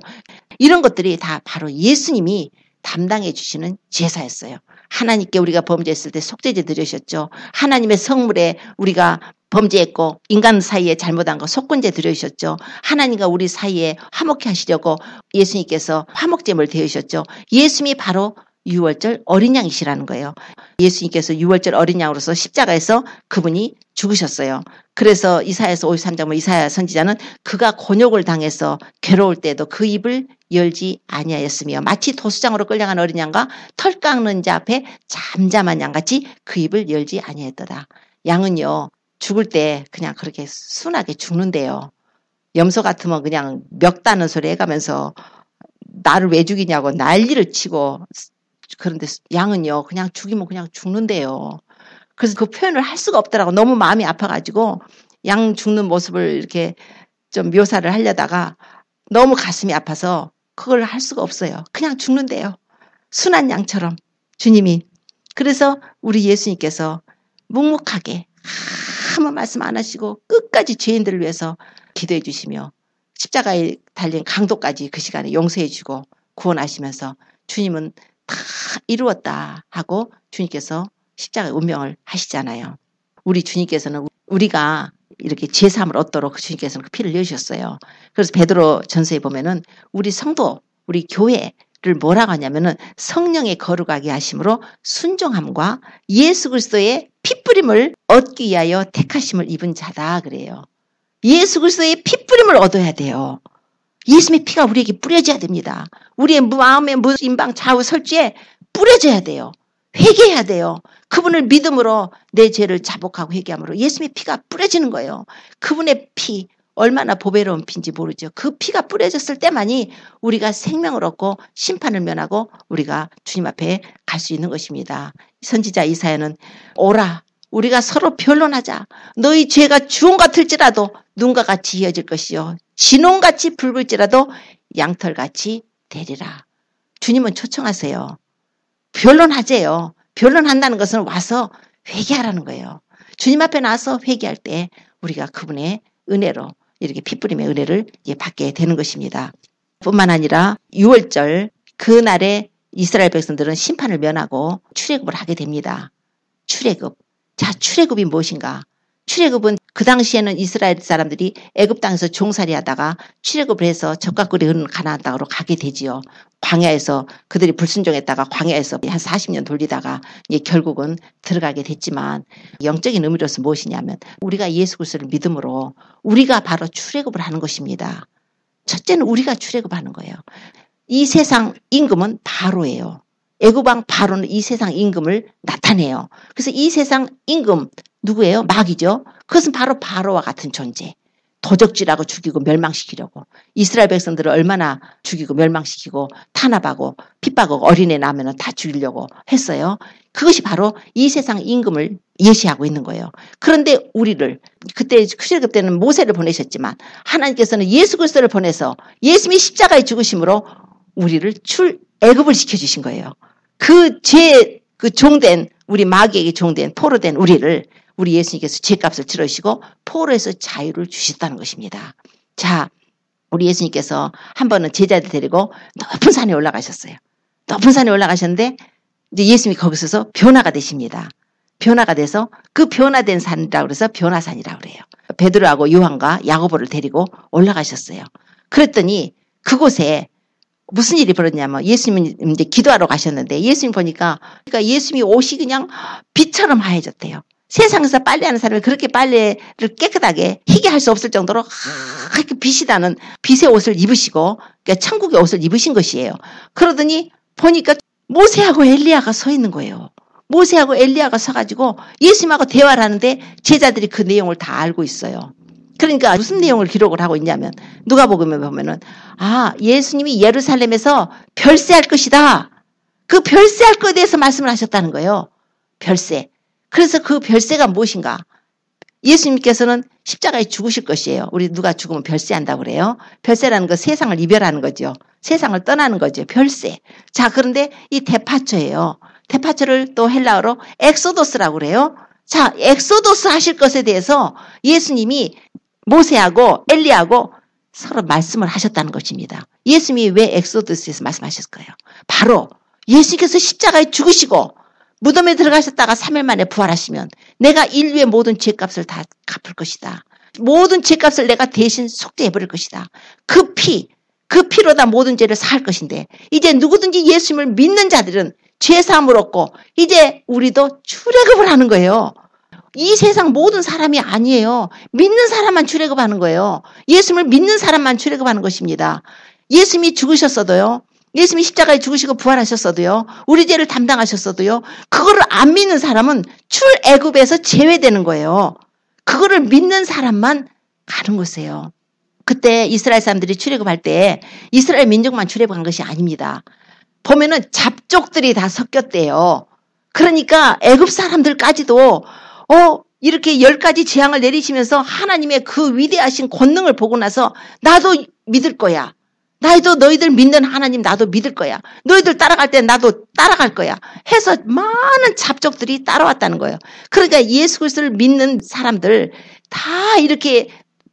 이런 것들이 다 바로 예수님이 담당해 주시는 제사였어요. 하나님께 우리가 범죄했을 때 속죄제 드리셨죠. 하나님의 성물에 우리가 범죄했고 인간 사이에 잘못한 거 속건제 드려주셨죠. 하나님과 우리 사이에 화목케 하시려고 예수님께서 화목제물 드리셨죠. 예수님이 바로 유월절 어린 양이시라는 거예요. 예수님께서 유월절 어린 양으로서 십자가에서 그분이 죽으셨어요. 그래서 이사야서 53장 이사야 선지자는 그가 곤욕을 당해서 괴로울 때도 그 입을 열지 아니하였으며 마치 도수장으로 끌려간 어린 양과 털 깎는 자 앞에 잠잠한 양같이 그 입을 열지 아니하였더라. 양은요 죽을 때 그냥 그렇게 순하게 죽는데요. 염소 같으면 그냥 멱다는 소리 해가면서 나를 왜 죽이냐고 난리를 치고, 그런데 양은요 그냥 죽이면 그냥 죽는데요. 그래서 그 표현을 할 수가 없더라고. 너무 마음이 아파가지고 양 죽는 모습을 이렇게 좀 묘사를 하려다가 너무 가슴이 아파서 그걸 할 수가 없어요. 그냥 죽는데요. 순한 양처럼 주님이. 그래서 우리 예수님께서 묵묵하게 아무 말씀 안 하시고 끝까지 죄인들을 위해서 기도해 주시며 십자가에 달린 강도까지 그 시간에 용서해 주고 구원하시면서 주님은 다 이루었다 하고 주님께서 십자가의 운명을 하시잖아요. 우리 주님께서는 우리가 이렇게 죄사함을 얻도록 주님께서는 그 피를 내주셨어요. 그래서 베드로 전서에 보면은 우리 성도, 우리 교회를 뭐라고 하냐면은 성령의 거룩하게 하심으로 순종함과 예수 그리스도의 피뿌림을 얻기 위하여 택하심을 입은 자다 그래요. 예수 그리스도의 피뿌림을 얻어야 돼요. 예수님의 피가 우리에게 뿌려져야 됩니다. 우리의 마음의 인방 좌우 설주에 뿌려져야 돼요. 회개해야 돼요. 그분을 믿음으로 내 죄를 자복하고 회개함으로 예수님의 피가 뿌려지는 거예요. 그분의 피 얼마나 보배로운 피인지 모르죠. 그 피가 뿌려졌을 때만이 우리가 생명을 얻고 심판을 면하고 우리가 주님 앞에 갈 수 있는 것입니다. 선지자 이사야는 오라 우리가 서로 변론하자. 너희 죄가 주홍 같을지라도 눈과 같이 이어질 것이요 진홍같이 붉을지라도 양털같이 되리라. 주님은 초청하세요. 변론하재요. 변론한다는 것은 와서 회개하라는 거예요. 주님 앞에 나와서 회개할 때 우리가 그분의 은혜로 이렇게 피뿌림의 은혜를 받게 되는 것입니다. 뿐만 아니라 6월절 그날에 이스라엘 백성들은 심판을 면하고 출애굽을 하게 됩니다. 출애굽. 자, 출애굽이 무엇인가? 출애굽은 그 당시에는 이스라엘 사람들이 애굽 땅에서 종살이 하다가 출애굽을 해서 젖과 꿀이 흐르는 가나안 땅으로 가게 되지요. 광야에서 그들이 불순종했다가 광야에서 한 40년 돌리다가 결국은 들어가게 됐지만 영적인 의미로서 무엇이냐면 우리가 예수 그리스도를 믿음으로 우리가 바로 출애굽을 하는 것입니다. 첫째는 우리가 출애굽하는 거예요. 이 세상 임금은 바로예요. 애굽왕 바로는 이 세상 임금을 나타내요. 그래서 이 세상 임금 누구예요? 마귀죠. 그것은 바로 바로와 같은 존재. 도적질하고 죽이고 멸망시키려고. 이스라엘 백성들을 얼마나 죽이고 멸망시키고 탄압하고 핍박하고 어린애 낳으면 다 죽이려고 했어요. 그것이 바로 이 세상 임금을 예시하고 있는 거예요. 그런데 우리를 그때 출애굽 때는 모세를 보내셨지만 하나님께서는 예수 그리스도를 보내서 예수님이 십자가에 죽으심으로 우리를 출애굽을 시켜주신 거예요. 그 종된 우리 마귀에게 종된 포로된 우리를 우리 예수님께서 죄값을 치르시고 포로에서 자유를 주셨다는 것입니다. 자, 우리 예수님께서 한 번은 제자들 데리고 높은 산에 올라가셨어요. 높은 산에 올라가셨는데 이제 예수님이 거기서 변화가 되십니다. 변화가 돼서 그 변화된 산이라고 그래서 변화산이라고 그래요. 베드로하고 요한과 야고보를 데리고 올라가셨어요. 그랬더니 그곳에 무슨 일이 벌어졌냐면 예수님이 이제 기도하러 가셨는데 예수님 보니까 그러니까 예수님이 옷이 그냥 빛처럼 하얘졌대요. 세상에서 빨래하는 사람이 그렇게 빨래를 깨끗하게 희게 할 수 없을 정도로 하얗게 빛이 나는 빛의 옷을 입으시고 그러니까 천국의 옷을 입으신 것이에요. 그러더니 보니까 모세하고 엘리야가 서 있는 거예요. 모세하고 엘리야가 서가지고 예수님하고 대화를 하는데 제자들이 그 내용을 다 알고 있어요. 그러니까 무슨 내용을 기록을 하고 있냐면 누가복음에 보면은 예수님이 예루살렘에서 별세할 것이다. 그 별세할 것에 대해서 말씀을 하셨다는 거예요. 별세. 그래서 그 별세가 무엇인가? 예수님께서는 십자가에 죽으실 것이에요. 우리 누가 죽으면 별세한다고 그래요. 별세라는 거 세상을 이별하는 거죠. 세상을 떠나는 거죠. 별세. 자, 그런데 이 데파처예요. 데파처를 또 헬라어로 엑소도스라고 그래요. 자, 엑소도스 하실 것에 대해서 예수님이 모세하고 엘리하고 서로 말씀을 하셨다는 것입니다. 예수님이 왜 엑소도스에서 말씀하셨을까요? 바로 예수님께서 십자가에 죽으시고 무덤에 들어가셨다가 3일 만에 부활하시면 내가 인류의 모든 죄값을 다 갚을 것이다. 모든 죄값을 내가 대신 속죄해버릴 것이다. 그 피로 다 모든 죄를 사할 것인데 이제 누구든지 예수님을 믿는 자들은 죄사함을 얻고 이제 우리도 출애굽을 하는 거예요. 이 세상 모든 사람이 아니에요. 믿는 사람만 출애굽하는 거예요. 예수님을 믿는 사람만 출애굽하는 것입니다. 예수님이 죽으셨어도요. 예수님이 십자가에 죽으시고 부활하셨어도요. 우리 죄를 담당하셨어도요. 그거를 안 믿는 사람은 출애굽에서 제외되는 거예요. 그거를 믿는 사람만 가는 것이에요. 그때 이스라엘 사람들이 출애굽할 때 이스라엘 민족만 출애굽한 것이 아닙니다. 보면은 잡족들이 다 섞였대요. 그러니까 애굽 사람들까지도 이렇게 10가지 재앙을 내리시면서 하나님의 그 위대하신 권능을 보고 나서 나도 믿을 거야. 나도 너희들 믿는 하나님 나도 믿을 거야. 너희들 따라갈 때 나도 따라갈 거야. 해서 많은 잡족들이 따라왔다는 거예요. 그러니까 예수 그리스도를 믿는 사람들 다 이렇게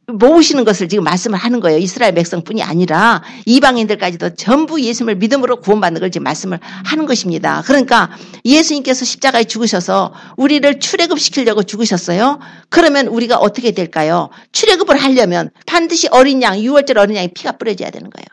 모으시는 것을 지금 말씀을 하는 거예요. 이스라엘 백성뿐이 아니라 이방인들까지도 전부 예수님을 믿음으로 구원받는 걸 지금 말씀을 하는 것입니다. 그러니까 예수님께서 십자가에 죽으셔서 우리를 출애굽시키려고 죽으셨어요. 그러면 우리가 어떻게 될까요? 출애굽을 하려면 반드시 어린 양, 6월절 어린 양의 피가 뿌려져야 되는 거예요.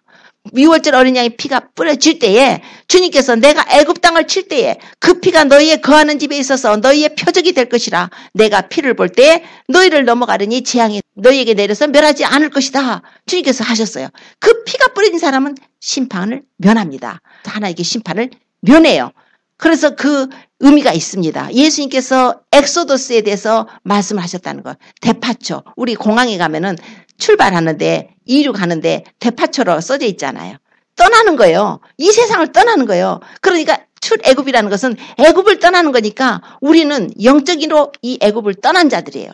6월절 어린 양의 피가 뿌려질 때에 주님께서 내가 애굽 땅을 칠 때에 그 피가 너희의 거하는 집에 있어서 너희의 표적이 될 것이라. 내가 피를 볼 때 너희를 넘어가려니 재앙이 너희에게 내려서 멸하지 않을 것이다. 주님께서 하셨어요. 그 피가 뿌려진 사람은 심판을 면합니다. 하나님께 심판을 면해요. 그래서 그 의미가 있습니다. 예수님께서 엑소더스에 대해서 말씀을 하셨다는 거. 대파초. 우리 공항에 가면은 출발하는데 이륙하는데 대파초로 써져 있잖아요. 떠나는 거예요. 이 세상을 떠나는 거예요. 그러니까 출애굽이라는 것은 애굽을 떠나는 거니까 우리는 영적으로 이 애굽을 떠난 자들이에요.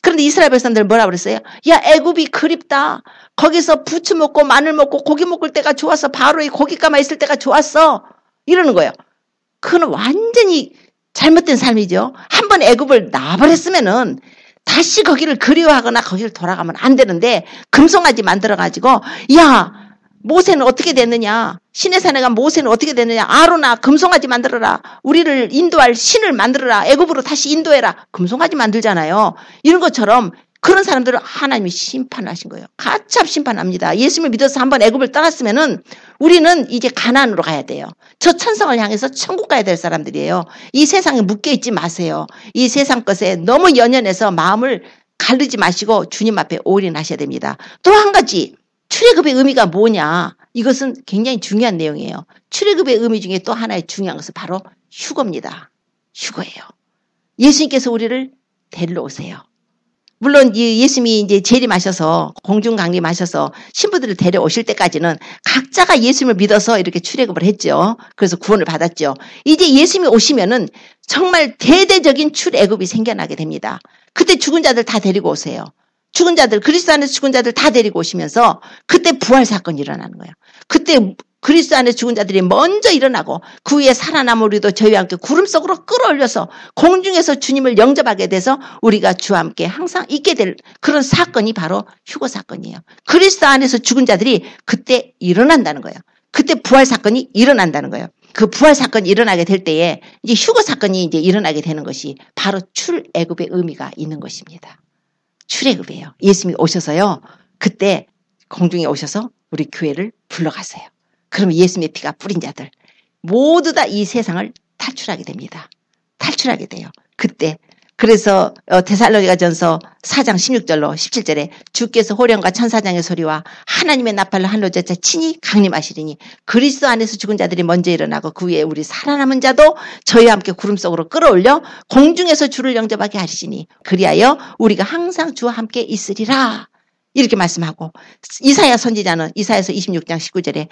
그런데 이스라엘 백성들 뭐라 그랬어요? 야, 애굽이 그립다. 거기서 부추 먹고 마늘 먹고 고기 먹을 때가 좋았어. 바로의 고깃가마 있을 때가 좋았어. 이러는 거예요. 그건 완전히 잘못된 삶이죠. 한번 애굽을 나와버렸으면은 다시 거기를 그리워하거나 거기를 돌아가면 안 되는데 금송아지 만들어가지고 야 모세는 어떻게 됐느냐. 시내산에 간 모세는 어떻게 됐느냐. 아론아 금송아지 만들어라. 우리를 인도할 신을 만들어라. 애굽으로 다시 인도해라. 금송아지 만들잖아요. 이런 것처럼 그런 사람들은 하나님이 심판하신 거예요. 가참 심판합니다. 예수님을 믿어서 한번 애굽을 떠났으면은 우리는 이제 가나안으로 가야 돼요. 저 천성을 향해서 천국 가야 될 사람들이에요. 이 세상에 묶여있지 마세요. 이 세상 것에 너무 연연해서 마음을 가르지 마시고 주님 앞에 올인하셔야 됩니다. 또 한 가지 출애굽의 의미가 뭐냐. 이것은 굉장히 중요한 내용이에요. 출애굽의 의미 중에 또 하나의 중요한 것은 바로 휴거입니다. 휴거예요. 예수님께서 우리를 데리러 오세요. 물론 예수님이 이제 재림하셔서 공중 강림하셔서 신부들을 데려오실 때까지는 각자가 예수님을 믿어서 이렇게 출애굽을 했죠. 그래서 구원을 받았죠. 이제 예수님이 오시면은 정말 대대적인 출애굽이 생겨나게 됩니다. 그때 죽은 자들 다 데리고 오세요. 죽은 자들, 그리스도 안에서 죽은 자들 다 데리고 오시면서 그때 부활 사건이 일어나는 거예요. 그때 그리스도 안에 죽은 자들이 먼저 일어나고 그 위에 살아남은 우리도 저희와 함께 구름 속으로 끌어올려서 공중에서 주님을 영접하게 돼서 우리가 주와 함께 항상 있게 될 그런 사건이 바로 휴거 사건이에요. 그리스도 안에서 죽은 자들이 그때 일어난다는 거예요. 그때 부활 사건이 일어난다는 거예요. 그 부활 사건이 일어나게 될 때에 이제 휴거 사건이 이제 일어나게 되는 것이 바로 출애굽의 의미가 있는 것입니다. 출애굽이에요. 예수님이 오셔서요. 그때 공중에 오셔서 우리 교회를 불러가세요. 그러면 예수님의 피가 뿌린 자들 모두 다 이 세상을 탈출하게 됩니다. 탈출하게 돼요. 그때 그래서 데살로니가전서 4장 16절로 17절에 주께서 호령과 천사장의 소리와 하나님의 나팔로 하늘로 젖자 친히 강림하시리니 그리스도 안에서 죽은 자들이 먼저 일어나고 그 위에 우리 살아남은 자도 저희와 함께 구름 속으로 끌어올려 공중에서 주를 영접하게 하시니 그리하여 우리가 항상 주와 함께 있으리라. 이렇게 말씀하고 이사야 선지자는 이사야서 26장 19절에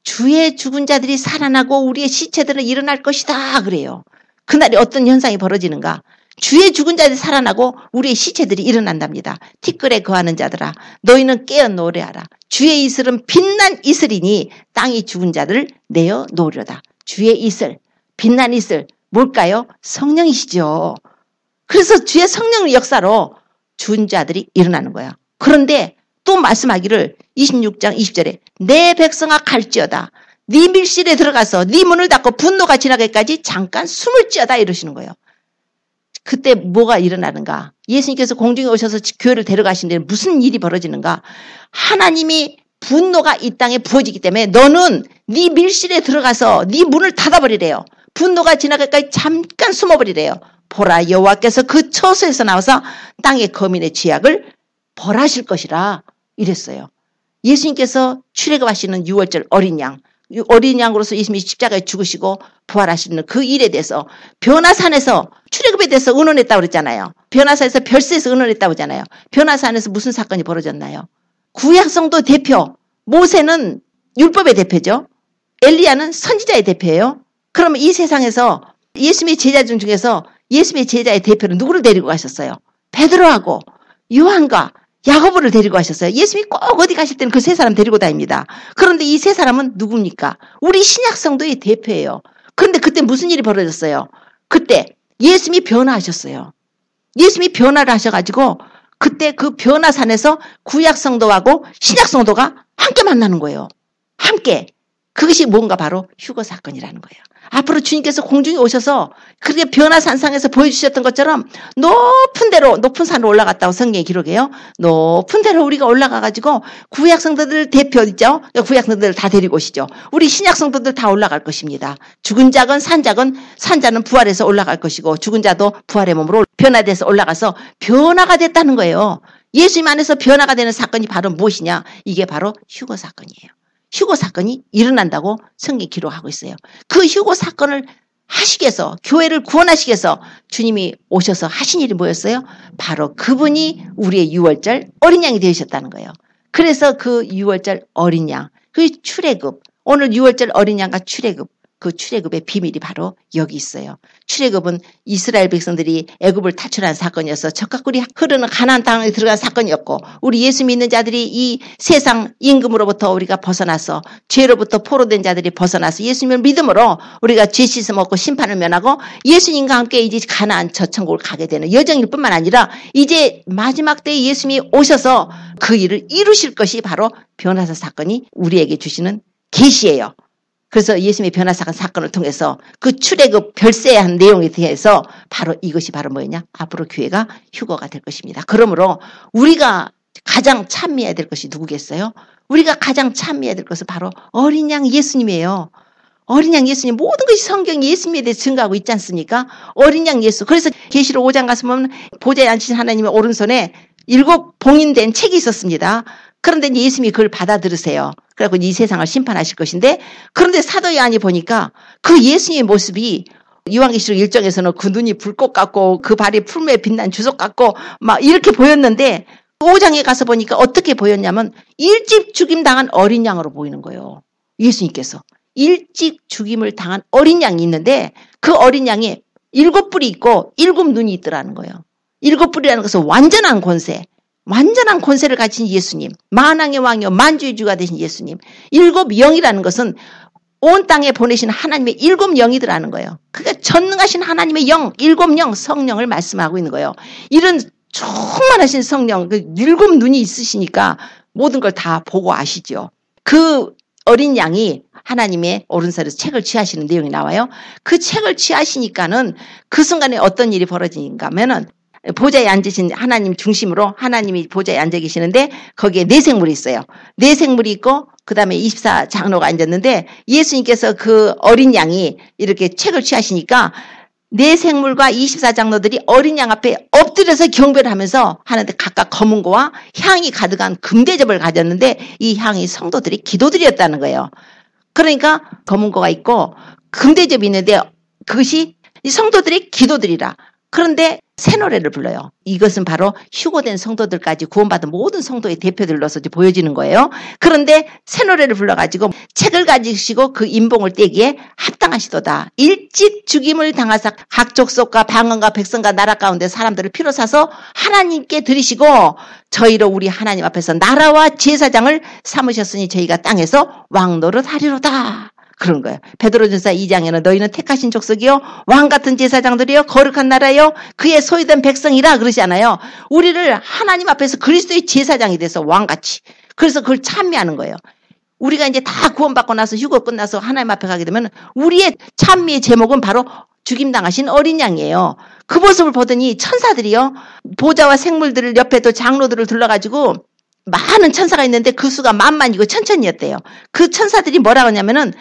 주의 죽은 자들이 살아나고 우리의 시체들은 일어날 것이다 그래요. 그날이 어떤 현상이 벌어지는가? 주의 죽은 자들이 살아나고 우리의 시체들이 일어난답니다. 티끌에 거하는 자들아 너희는 깨어 노래하라. 주의 이슬은 빛난 이슬이니 땅이 죽은 자들을 내어 놓으려다. 주의 이슬, 빛난 이슬 뭘까요? 성령이시죠. 그래서 주의 성령의 역사로 죽은 자들이 일어나는 거예요. 그런데 또 말씀하기를 26장 20절에 내 백성아 갈지어다 네 밀실에 들어가서 네 문을 닫고 분노가 지나기까지 잠깐 숨을 찌어다 이러시는 거예요. 그때 뭐가 일어나는가? 예수님께서 공중에 오셔서 교회를 데려가신 데는 무슨 일이 벌어지는가? 하나님이 분노가 이 땅에 부어지기 때문에 너는 네 밀실에 들어가서 네 문을 닫아버리래요. 분노가 지나기까지 잠깐 숨어버리래요. 보라, 여호와께서 그 처소에서 나와서 땅의 거민의 죄악을 벌하실 것이라 이랬어요. 예수님께서 출애굽하시는 6월절 어린 양으로서 예수님이 십자가에 죽으시고 부활하시는 그 일에 대해서 변화산에서 출애굽에 대해서 의논했다고 그랬잖아요. 변화산에서 별세에서 의논했다고 하잖아요. 변화산에서 무슨 사건이 벌어졌나요? 구약성도 대표, 모세는 율법의 대표죠. 엘리야는 선지자의 대표예요. 그러면 이 세상에서 예수님의 제자 중에서 예수님의 제자의 대표는 누구를 데리고 가셨어요? 베드로하고 요한과 야고보를 데리고 가셨어요. 예수님이 꼭 어디 가실 때는 그 세 사람 데리고 다닙니다. 그런데 이 세 사람은 누굽니까? 우리 신약성도의 대표예요. 그런데 그때 무슨 일이 벌어졌어요? 그때 예수님이 변화하셨어요. 예수님이 변화를 하셔가지고 그때 그 변화산에서 구약성도하고 신약성도가 함께 만나는 거예요. 함께. 그것이 뭔가 바로 휴거 사건이라는 거예요. 앞으로 주님께서 공중에 오셔서 그렇게 변화산상에서 보여주셨던 것처럼 높은 데로, 높은 산으로 올라갔다고 성경에 기록해요. 높은 데로 우리가 올라가가지고 구약성도들 대표 있죠? 구약성도들 다 데리고 오시죠. 우리 신약성도들 다 올라갈 것입니다. 죽은 자건 산자는 부활해서 올라갈 것이고 죽은 자도 부활의 몸으로 변화돼서 올라가서 변화가 됐다는 거예요. 예수님 안에서 변화가 되는 사건이 바로 무엇이냐? 이게 바로 휴거 사건이에요. 휴거 사건이 일어난다고 성경이 기록하고 있어요. 그 휴거 사건을 하시기 위해서, 교회를 구원하시기 위해서 주님이 오셔서 하신 일이 뭐였어요? 바로 그분이 우리의 유월절 어린 양이 되셨다는 거예요. 그래서 그 유월절 어린 양, 그 출애굽, 오늘 유월절 어린 양과 출애굽, 그 출애굽의 비밀이 바로 여기 있어요. 출애굽은 이스라엘 백성들이 애굽을 탈출한 사건이어서 젖과 꿀이 흐르는 가나안 땅에 들어간 사건이었고, 우리 예수 믿는 자들이 이 세상 임금으로부터 우리가 벗어나서 죄로부터 포로된 자들이 벗어나서 예수님을 믿음으로 우리가 죄 씻음 얻고 심판을 면하고 예수님과 함께 이제 가나안 저 천국을 가게 되는 여정일 뿐만 아니라 이제 마지막 때에 예수님이 오셔서 그 일을 이루실 것이 바로 변화사 사건이 우리에게 주시는 계시예요. 그래서 예수님의 변화사건 사건을 통해서 그 출애굽 별세한 내용에 대해서 바로 이것이 바로 뭐냐? 앞으로 교회가 휴거가 될 것입니다. 그러므로 우리가 가장 찬미해야 될 것이 누구겠어요? 우리가 가장 찬미해야 될 것은 바로 어린 양 예수님이에요. 어린 양 예수님, 모든 것이 성경이 예수님에 대해 증거하고 있지 않습니까? 어린 양 예수. 그래서 계시록 5장 가서 보면 보좌에 앉으신 하나님의 오른손에 7 봉인된 책이 있었습니다. 그런데 예수님이 그걸 받아들으세요. 그래갖고 이 세상을 심판하실 것인데, 그런데 사도 요한이 보니까 그 예수님의 모습이 요한계시록 1장에서는 그 눈이 불꽃 같고 그 발이 풀무에 빛난 주석 같고 막 이렇게 보였는데 5장에 가서 보니까 어떻게 보였냐면 일찍 죽임 당한 어린 양으로 보이는 거예요. 예수님께서 일찍 죽임을 당한 어린 양이 있는데 그 어린 양에 7뿔이 있고 7 눈이 있더라는 거예요. 7뿔이라는 것은 완전한 권세를 가진 예수님, 만왕의 왕이요 만주의 주가 되신 예수님. 7 영이라는 것은 온 땅에 보내신 하나님의 7 영이더라는 거예요. 그러니까 전능하신 하나님의 영, 7 영, 성령을 말씀하고 있는 거예요. 이런 충만하신 성령, 7 눈이 있으시니까 모든 걸 다 보고 아시죠. 그 어린 양이 하나님의 오른손에서 책을 취하시는 내용이 나와요. 그 책을 취하시니까는 그 순간에 어떤 일이 벌어지는가 하면은 보좌에 앉으신 하나님 중심으로 하나님이 보좌에 앉아 계시는데 거기에 4생물이 있어요. 4생물이 있고 그 다음에 24장로가 앉았는데 예수님께서 그 어린 양이 이렇게 책을 취하시니까 4생물과 24장로들이 어린 양 앞에 엎드려서 경배를 하면서 하는데 각각 검은 고와 향이 가득한 금대접을 가졌는데 이 향이 성도들이 기도드렸다는 거예요. 그러니까 검은 고가 있고 금대접이 있는데 그것이 이 성도들의 기도드리라. 그런데 새 노래를 불러요. 이것은 바로 휴거된 성도들까지 구원받은 모든 성도의 대표들로서 보여지는 거예요. 그런데 새 노래를 불러가지고 책을 가지시고 그 인봉을 떼기에 합당하시도다. 일찍 죽임을 당하사 각 족속과 방언과 백성과 나라 가운데 사람들을 피로 사서 하나님께 드리시고 저희로 우리 하나님 앞에서 나라와 제사장을 삼으셨으니 저희가 땅에서 왕노릇 하리로다. 그런 거예요. 베드로전서 2장에는 너희는 택하신 족속이요 왕같은 제사장들이요 거룩한 나라요 그의 소유된 백성이라 그러잖아요. 우리를 하나님 앞에서 그리스도의 제사장이 돼서 왕같이. 그래서 그걸 찬미하는 거예요. 우리가 이제 다 구원받고 나서 휴거 끝나서 하나님 앞에 가게 되면 우리의 찬미의 제목은 바로 죽임당하신 어린 양이에요. 그 모습을 보더니 천사들이요. 보좌와 생물들을 옆에 또 장로들을 둘러가지고 많은 천사가 있는데 그 수가 만만이고 천천이었대요. 그 천사들이 뭐라고 하냐면은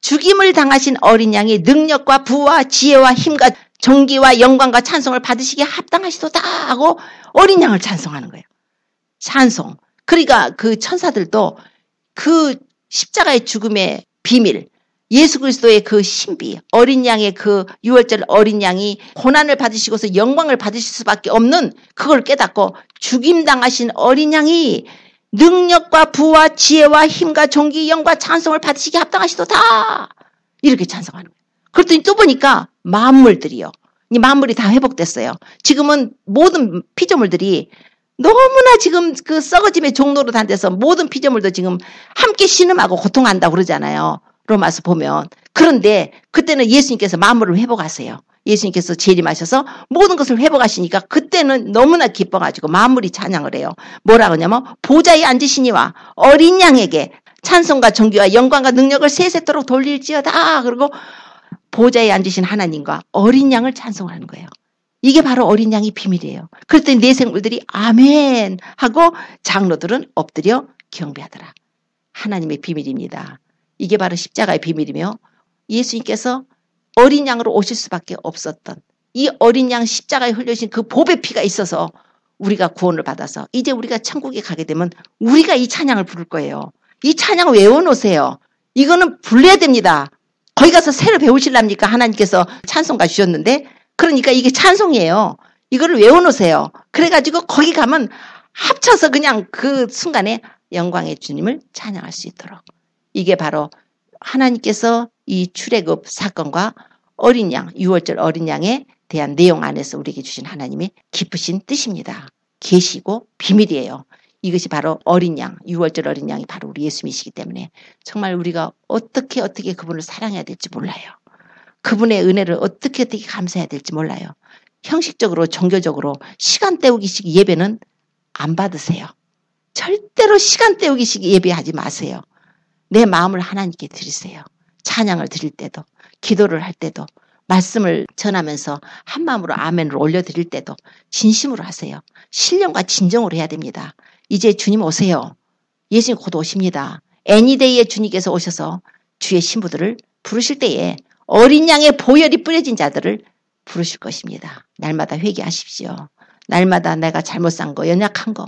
죽임을 당하신 어린 양이 능력과 부와 지혜와 힘과 존귀와 영광과 찬송을 받으시기에 합당하시도다 하고 어린 양을 찬송하는 거예요. 찬송. 그러니까 그 천사들도 그 십자가의 죽음의 비밀, 예수 그리스도의 그 신비, 어린 양의 그 유월절 어린 양이 고난을 받으시고서 영광을 받으실 수밖에 없는 그걸 깨닫고 죽임당하신 어린 양이 능력과 부와 지혜와 힘과 존귀, 영과 찬송을 받으시기에 합당하시도다. 이렇게 찬송하는 거예요. 그랬더니 또 보니까 만물들이요. 이 만물이 다 회복됐어요. 지금은 모든 피조물들이 너무나 지금 그 썩어짐의 종로로 단데서 모든 피조물도 지금 함께 신음하고 고통한다고 그러잖아요. 로마서 보면. 그런데 그때는 예수님께서 만물을 회복하세요. 예수님께서 재림하셔서 모든 것을 회복하시니까 그때는 너무나 기뻐가지고 만물이 찬양을 해요. 뭐라고 하냐면 보좌에 앉으시니와 어린 양에게 찬송과 존귀와 영광과 능력을 세세토록 돌릴지어다. 그리고 보좌에 앉으신 하나님과 어린 양을 찬송하는 거예요. 이게 바로 어린 양의 비밀이에요. 그랬더니 네 생물들이 아멘 하고 장로들은 엎드려 경배하더라. 하나님의 비밀입니다. 이게 바로 십자가의 비밀이며 예수님께서 어린 양으로 오실 수밖에 없었던 이 어린 양 십자가에 흘려진 그 보배 피가 있어서 우리가 구원을 받아서 이제 우리가 천국에 가게 되면 우리가 이 찬양을 부를 거예요. 이 찬양을 외워놓으세요. 이거는 불러야 됩니다. 거기 가서 새로 배우실랍니까? 하나님께서 찬송가 주셨는데 그러니까 이게 찬송이에요. 이거를 외워놓으세요. 그래가지고 거기 가면 합쳐서 그냥 그 순간에 영광의 주님을 찬양할 수 있도록. 이게 바로 하나님께서 이 출애굽 사건과 어린 양, 유월절 어린 양에 대한 내용 안에서 우리에게 주신 하나님의 깊으신 뜻입니다. 계시고 비밀이에요. 이것이 바로 어린 양, 유월절 어린 양이 바로 우리 예수님이시기 때문에 정말 우리가 어떻게 그분을 사랑해야 될지 몰라요. 그분의 은혜를 어떻게 감사해야 될지 몰라요. 형식적으로 종교적으로 시간 때우기식 예배는 안 받으세요. 절대로 시간 때우기식 예배하지 마세요. 내 마음을 하나님께 드리세요. 찬양을 드릴 때도 기도를 할 때도 말씀을 전하면서 한 마음으로 아멘을 올려드릴 때도 진심으로 하세요. 신령과 진정으로 해야 됩니다. 이제 주님 오세요. 예수님 곧 오십니다. 애니데이에 주님께서 오셔서 주의 신부들을 부르실 때에 어린 양의 보혈이 뿌려진 자들을 부르실 것입니다. 날마다 회개하십시오. 날마다 내가 잘못 산 거, 연약한 거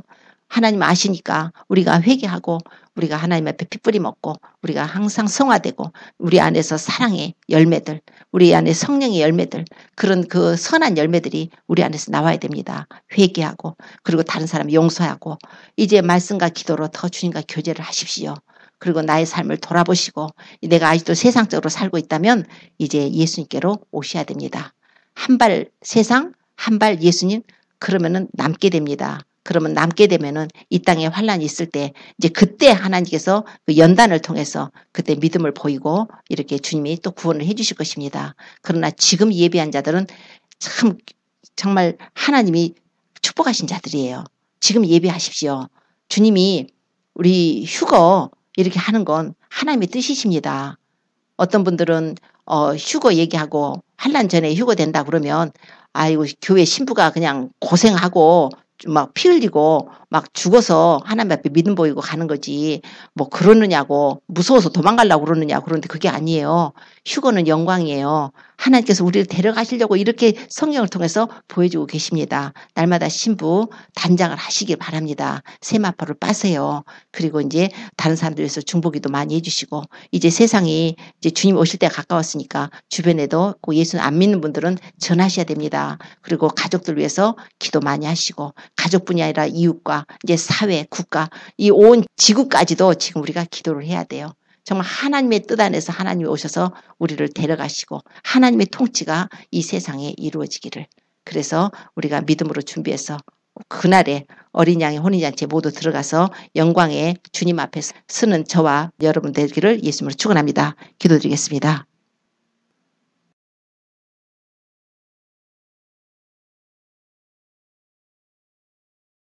하나님 아시니까 우리가 회개하고 우리가 하나님 앞에 핏뿌리 먹고 우리가 항상 성화되고 우리 안에서 사랑의 열매들, 우리 안에 성령의 열매들, 그런 그 선한 열매들이 우리 안에서 나와야 됩니다. 회개하고 그리고 다른 사람 용서하고 이제 말씀과 기도로 더 주님과 교제를 하십시오. 그리고 나의 삶을 돌아보시고 내가 아직도 세상적으로 살고 있다면 이제 예수님께로 오셔야 됩니다. 한 발 세상, 한 발 예수님, 그러면은 남게 됩니다. 그러면 남게 되면은 이 땅에 환란이 있을 때 이제 그때 하나님께서 그 연단을 통해서 그때 믿음을 보이고 이렇게 주님이 또 구원을 해 주실 것입니다. 그러나 지금 예비한 자들은 참 정말 하나님이 축복하신 자들이에요. 지금 예비하십시오. 주님이 우리 휴거 이렇게 하는 건 하나님의 뜻이십니다. 어떤 분들은 휴거 얘기하고 환란 전에 휴거 된다 그러면 아이고 교회 신부가 그냥 고생하고 막 피 흘리고 막 죽어서 하나님 앞에 믿음 보이고 가는 거지 뭐 그러느냐고 무서워서 도망가려고 그러느냐 그런데 그게 아니에요. 휴거는 영광이에요. 하나님께서 우리를 데려가시려고 이렇게 성경을 통해서 보여주고 계십니다. 날마다 신부 단장을 하시길 바랍니다. 세마포를 빠세요. 그리고 이제 다른 사람들 위해서 중보기도 많이 해주시고 이제 세상이 이제 주님 오실 때가 가까웠으니까 주변에도 그 예수 안 믿는 분들은 전하셔야 됩니다. 그리고 가족들 위해서 기도 많이 하시고 가족뿐이 아니라 이웃과 이제 사회, 국가, 이 온 지구까지도 지금 우리가 기도를 해야 돼요. 정말 하나님의 뜻 안에서 하나님이 오셔서 우리를 데려가시고 하나님의 통치가 이 세상에 이루어지기를. 그래서 우리가 믿음으로 준비해서 그날에 어린 양의 혼인잔치에 모두 들어가서 영광의 주님 앞에 서는 저와 여러분 되기를 예수님으로 축원합니다. 기도드리겠습니다.